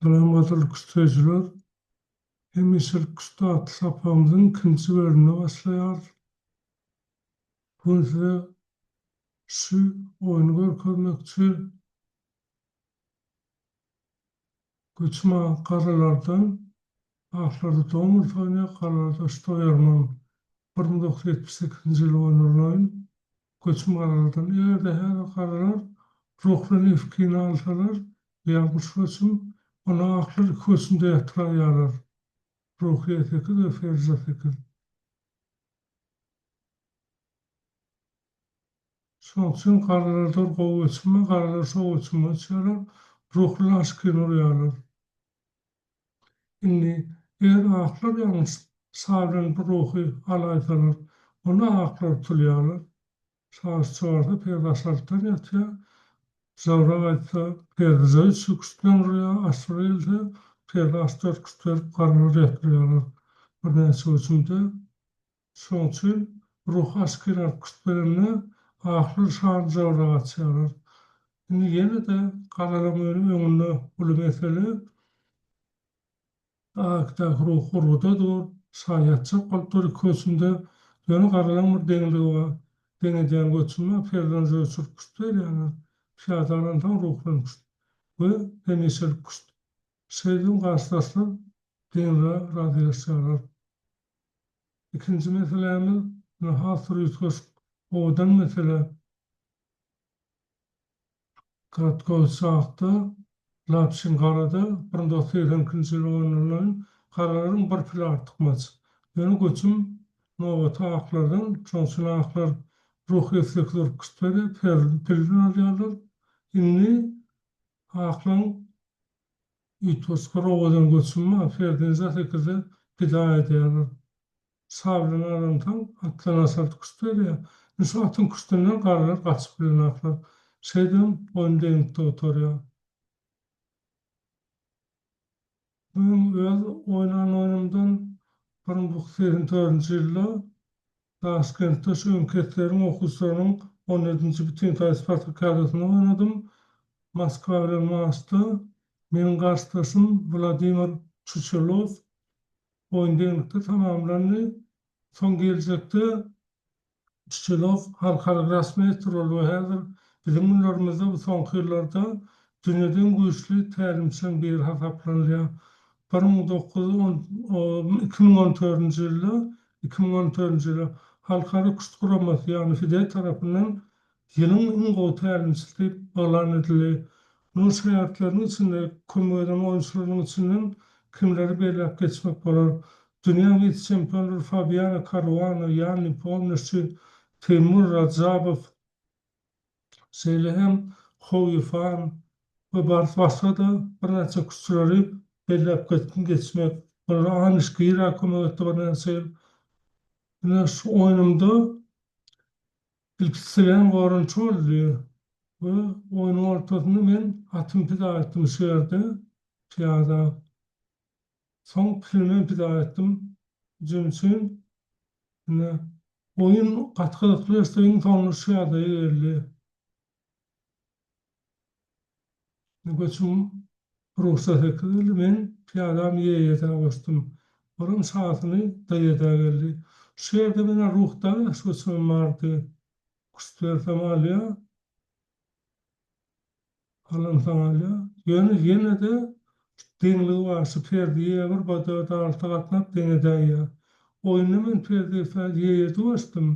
Selamünaleyküm küsteciler. Emisir Küstü adlı sapağımızın ikinci bölümüne başlayar. Bunu size şu oyunu görmekçi göçme karalardan ahlarda doğum ülfaniye karalarda Stoyarman 1978 yılı oynulan göçme karalardan eğer de her karalar ruhlarını ifkini alsalar yapmış göçüm ona ahlar iki göçümde yatıra yarar. Ruhiyet ekir ve ferzat ekir. Şoň üçin garalarda gowy geçme, garalar sow geçme çarar, ruhly aşky nurýarlar. Indi eger aklar ýalnys sabran bir ruhy alaýsalar, ona aklar tulýarlar. Şahs çorda peýdaşlykdan ýatýar, zawra gaýtsa peýdaşy çykşdan rüýa asryldy, peýdaşlar küstür garalar ýatrýarlar. Bir näçe üçünde şoň üçin ruh aşkylar küstberenle ahlyr şan zawra gaçýarlar. Şimdi yine de karalamörün önünde bu mesele akta kuruda dur sayatçı kulturu kösünde yönü karalamör deniliği var. Denediğin göçünme ferdan zöçür küstür yani fiyadarından ruhlan küstür. Ve denisel küstür. Seydin karşılasın denile radyasyalar. İkinci meselemiz hasır yütküs oğudan mesele Katkow sahta Lapşin garada 1982-nji ýyly oynanan garaların bir pili artykmaz. Ýöne göçüm nowata aklardan çoňsyn aklar ruh eslikler küstberi pilini alýarlar. Inni aklaň ýetosgar owadan göçümme ferdin zat ekide pida edýärler. Sabryn arantan atlan asalt küstberi. Şu atyn küstünden garalar gaçyp bilen aklar. Şeyden oyundan oturýar. Ben öz oynanan oyunumdan 1984-nji ýylda Taşkentde şu öňketlerin okusaryň 17-nji bütün Spartakadasyny oynadym. Moskwa bilen maçda meniň garşydaşym Vladimir Çuçulov oyundan tamamlandy. Soň geljekde Çuçulov halkalyk rasmiýet rol häzir bizim günlerimizde bu soňky ýyllarda dünýeden güýçli tälimçiň biri hasaplanýar. 2014-nji ýylda 2014-nji ýylda halkara küçük guramasy ýani FIDE tarapyndan ýylyň iň gowy tälimçisi elan edildi. Bunun şeýatlarynyň içinde kömek eden oýunçylaryň içinden kimleri belläp geçmek bolar. Dünýä vice-çempionlary Fabiano Caruana, Jan Nepomniachtchi, Timur Radjabov, Seylehem Hoýifan we başga da bir näçe küçükleri belläp geçmek. Olara anyş gyra kömek etdi bir näçe. Ýene şu oýnumda bilgisayar gorunçy boldy. We oyunun ortasynda men atym pida etdim şu ýerde. Piyada. Soň filmi pida etdim. Jümçin oyun gatgalykly isteýin soňy şu ýerde ýerli. Göçüm ruhsat ekildi, men piyadam ýeýete başdym. Oram saatyny daýada geldi. Şu ýerde mene ruhda göçüm bardy. Kustwer tamalya, halan tamalya. Ýene de deňligi bar, şu perdiýe bir bada alta gatnap deňedäýär. Oyunda men perdiýe ýeýete başdym.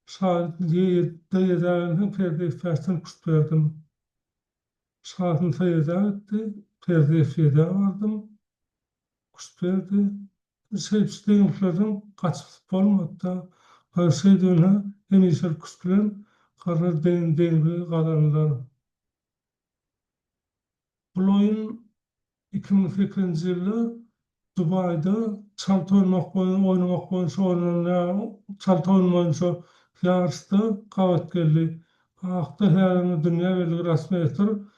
Saat daýada perdiýe fastan kustwerdim. Saatın sayıda etti, perdeyi fiyede vardım, kustverdi. Hepsi deyimlerden kaçıp olmadı. Her şey döne emisel kustülen karar deyimli kadarlar. Bu oyun 2008-nji ýylda Dubayda çaltı oynamak boýunça oynanan çaltı oynamak boýunça ýarışda gabat geldi. Akda häzirde dünýä belli rasmiýetler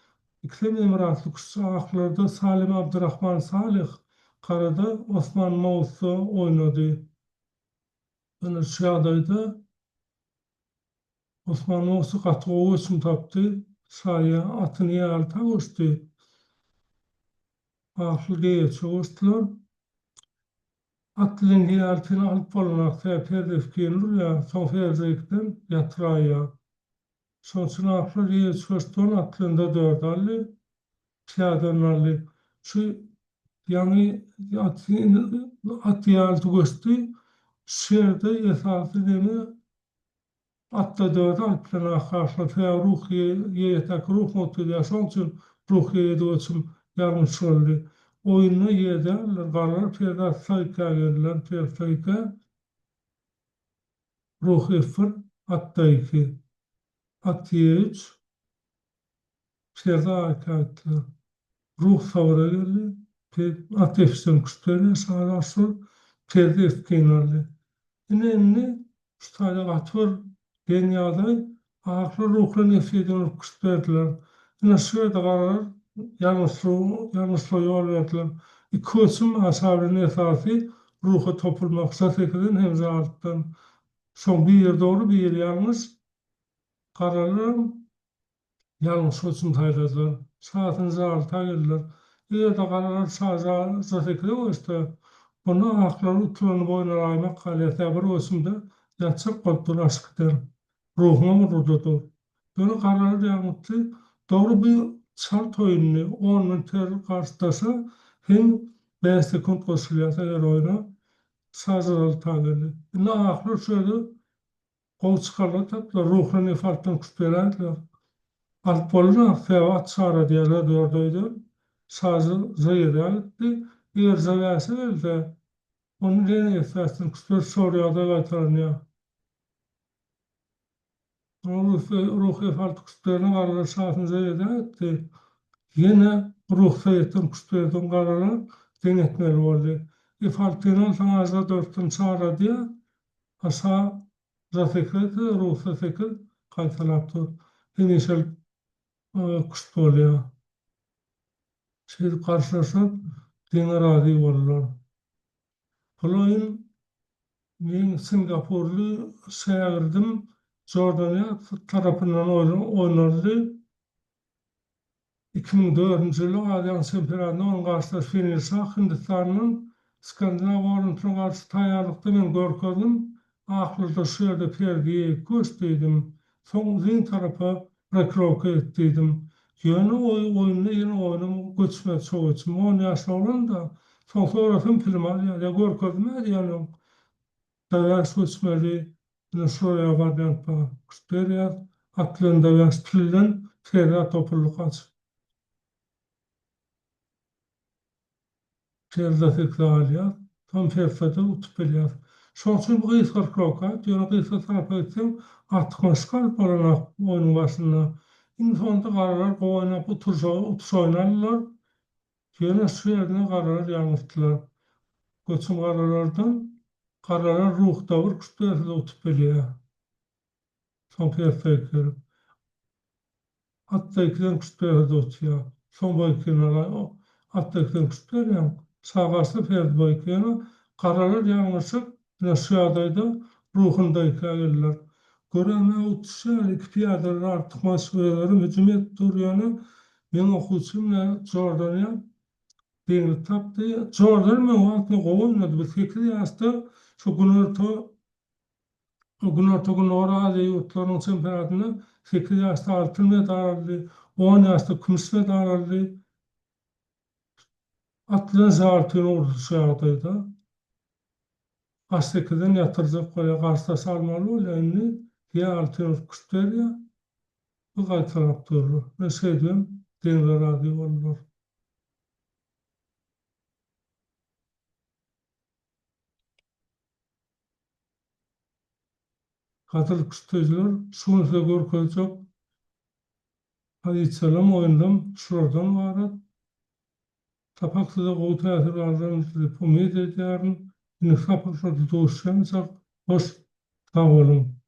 İklim Emiratly aklarda Salim Abdurrahman Salih karada Osman Mawsu oynady. Ýöne şu ýagdaýda Osman Mawsu gatgowy üçin tapdy, şaýa atyny ýaly taşdy. Ahlı geçiyorlar. Atlın altına alıp bolunak tepedef gelir ya, son ferzekten yatıraya. Sonsun ahlı geçiyorlar, atlında dört allı, piyadan allı. Şu yani at yaldı göstü, şerde esası demi atta dört alplarına karşı veya ruh yetek ruh motivasyon için ruh yedoçum yanlış oldu. Oyunu yederler, karar peyda sayka gelirler, peyda sayka ruh efir atta iki. At üç, peyda akatlar. Ruh savra geldi, at efsin küstleri sağda asıl peyda efkinlerle. Yine ustayla atır dünyada aklı ruhlu nefsiyeden kuşberdiler. Yine şöyle karar yanlışlığı yol verdiler. İki ölçüm asabının esası ruhu topulmak sasekeden hem zalıktan. Son bir yer doğru bir yer yanlış kararlar yanlış ölçüm tayladılar. Saatin zalıkta geldiler. Eğer de kararlar sasekede olsa onu aklar utulanı boyuna raymak kaliyete bir ölçümde yatsak koltuğunu aşk eder. Ruhuma mı rududu? Böyle kararı yanıtlı doğru bir şart oyunu 10 metre karşıdasa hem 5 sekund koşuluyata yer oyuna sazıralı tağırlı. Ne aklar şöyle kol çıkarlar tatlı ruhuna nefarttan kütbelerdiler. Alpoluna fevat çara diyorlar dördüydü. Sazı zayıda etti. Eğer zaviyası elde onun yeni efesini kütber soruya da gaytaranıyor. Ruh efalt kütberine kararlar sazın zayıda etti. Yine ruh sayıtın kütberden kararlar denetmeli oldu. Efaltinin sanazda dörttün çara diye asa zatekret, ruh zatekret kaytalaptı. Inişel kütboluyor. Şey karşılaşıp dine razı olurlar. Bulayın men Singapurlu seyahatim Jordania tarafından oynardı. 2004-nji ýyly Aziýa çempionatynda onun garşysynda finalsa Hindistanyň Skandinaw oýunlaryna garşy taýýarlykda men görkezdim. Ahyrda şu ýerde perdiýe göstürdüm. Soň ýyn tarapa rekroka etdim. Ýöne oýunda ýene oýnum göçmek çoğuçum. 10 ýaşly bolanda soň sorasym filmal ýa görkezdim ýa daýaş göçmeli. Şuraya barýan pa. Kusperiýa atlynda ýaş tilden ferda topuluk açyp Terza tekrarlaýar, tam terfede utup bilýär. Şoň üçin bu gysgar kroka, ýöne gysga tarapy etsem, atmaskal bolanak oýnyň başynda. Insonda garalar goýnap utuş oýnarlar. Ýöne şu ýerine garalar ýalňyşdylar. Göçüm garalardan garalar ruhda bir küstürde utup bilýär. Şoň terfede hatta ikiden küstüre dotya. Son boykina hatta ikiden küstüre sağası ferdi boykina karalar yanlışıp nasyadayda ruhunda ikayeller. Göreme utuşa iki piyadalar artık masveleri hücum durýany men okuçumla Jordania bir tapdy. Jordan men wagtny goýunmady bir fikri ýaşdy. Şu gün orada yurtların çempionatını 8 yaşta altın medal aldı, 10 yaşta kümüs medal aldı. Atlın zartını ordusu yağdaydı. Astekiden yatıracak koya karşıda salmalı öyle indi. Ya altını küstler ya, bu kadar taraf durur. Ne şey diyorum, dinler adi olur. Kadıl küsteciler, şunu da görkecek. Hadi selam oyundan, şuradan varat. Tapaklıda o teatrlardan umid ediyorum. Yine sapaklıda doğuşacağım. Hoş, sağ olun.